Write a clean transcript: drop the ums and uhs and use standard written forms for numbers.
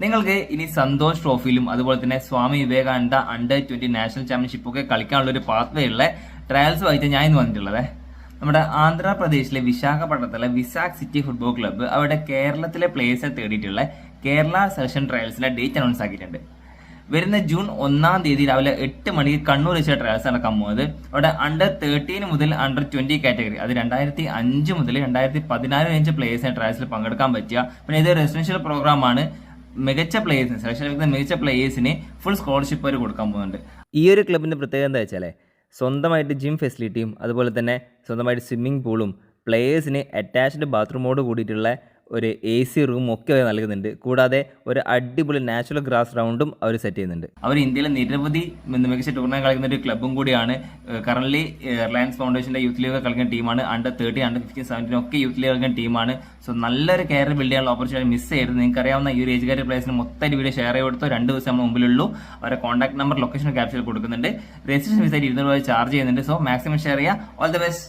നിങ്ങൾക്ക് ഇനി സന്തോഷ് ട്രോഫിയിലും അതുപോലെ തന്നെ സ്വാമി വിവേകാനന്ദ അണ്ടർ-20 നാഷണൽ ചാമ്പ്യൻഷിപ്പ് ഒക്കെ കളിക്കാനുള്ള ഒരു പാത്വേ ഉള്ള ട്രയൽസ് വായിച്ച ഞാൻ ഇന്ന് വന്നിട്ടുള്ളത്. നമ്മുടെ ആന്ധ്രാപ്രദേശിലെ വിശാഖപട്ടണത്തിലെ വിസാഖ് സിറ്റി ഫുട്ബോൾ ക്ലബ്ബ് അവിടെ കേരളത്തിലെ പ്ലേയേഴ്സിനെ തേടിയിട്ടുള്ള കേരള സെലക്ഷൻ ട്രയൽസിന്റെ ഡേറ്റ് അനൗൺസ് ആക്കിയിട്ടുണ്ട്. വരുന്ന ജൂൺ 1 തീയതി രാവിലെ 8 മണിക്ക് കണ്ണൂർ വെച്ച ട്രയൽസ് നടക്കാൻ പോകുന്നത്. അവിടെ അണ്ടർ-13 മുതൽ അണ്ടർ-20 കാറ്റഗറി, അത് 2005 മുതൽ 2014 റേഞ്ച് പ്ലേയേഴ്സിനെ ട്രയൽസിൽ പങ്കെടുക്കാൻ പറ്റുക. പിന്നെ ഇത് റെസിഡൻഷ്യൽ പ്രോഗ്രാമാണ്. മികച്ച പ്ലേയേഴ്സിന് സെലക്ഷൻ എടുക്കുന്ന മികച്ച പ്ലേയേഴ്സിന് ഫുൾ സ്കോളർഷിപ്പ് അവർ കൊടുക്കാൻ പോകുന്നുണ്ട്. ഈ ഒരു ക്ലബിന്റെ പ്രത്യേകത എന്താ വെച്ചാൽ സ്വന്തമായിട്ട് ജിം ഫെസിലിറ്റിയും അതുപോലെ തന്നെ സ്വന്തമായിട്ട് സ്വിമ്മിംഗ് പൂളും പ്ലേയേഴ്സിന് അറ്റാച്ച്ഡ് ബാത്റൂമോട് കൂടിയിട്ടുള്ള ഒരു AC റൂം ഒക്കെ അവർ നൽകുന്നുണ്ട്. കൂടാതെ ഒരു അടിപൊളി നാച്ചുറൽ ഗ്രാസ് ഗ്രൗണ്ടും അവർ സെറ്റ് ചെയ്യുന്നുണ്ട്. അവർ ഇന്ത്യയിലെ നിരവധി മികച്ച ടൂർണമെന്റ് കളിക്കുന്ന ഒരു ക്ലബ്ബും കൂടിയാണ്. കറന്റ് റിലയൻസ് ഫൗണ്ടേഷന്റെ യൂത്ത് ലീഗ് കളിക്കുന്ന ടീമാണ്. അണ്ടർ-13, അണ്ടർ-15, 17 ഒക്കെ യൂത്ത് ലീഗ് കളിക്കുന്ന ടീമാണ്. സോ നല്ലൊരു കരിയർ ബിൽഡ് ചെയ്യാനുള്ള ഓപ്പർച്യൂണിറ്റി മിസ് ചെയ്യരുത്. നിങ്ങൾക്ക് അറിയാവുന്ന ഈ ഒരു ഏജ് കാറ്റഗറി പ്ലേയേഴ്സിന് മൊത്തം വീഡിയോ ഷെയർ ചെയ്ത് കൊടുത്തോ. 2 ദിവസം നമ്മൾ മുമ്പിലുള്ളൂ. അവരുടെ കോൺടാക്ട് നമ്പർ ലൊക്കേഷൻ ക്യാപ്ചർ കൊടുക്കുന്നുണ്ട്. രജിസ്ട്രേഷൻ ഫീസായിട്ട് 200 രൂപ ചാർജ് ചെയ്യുന്നുണ്ട്. സോ മാക്സിമം ഷെയർ ചെയ്യുക. All the best.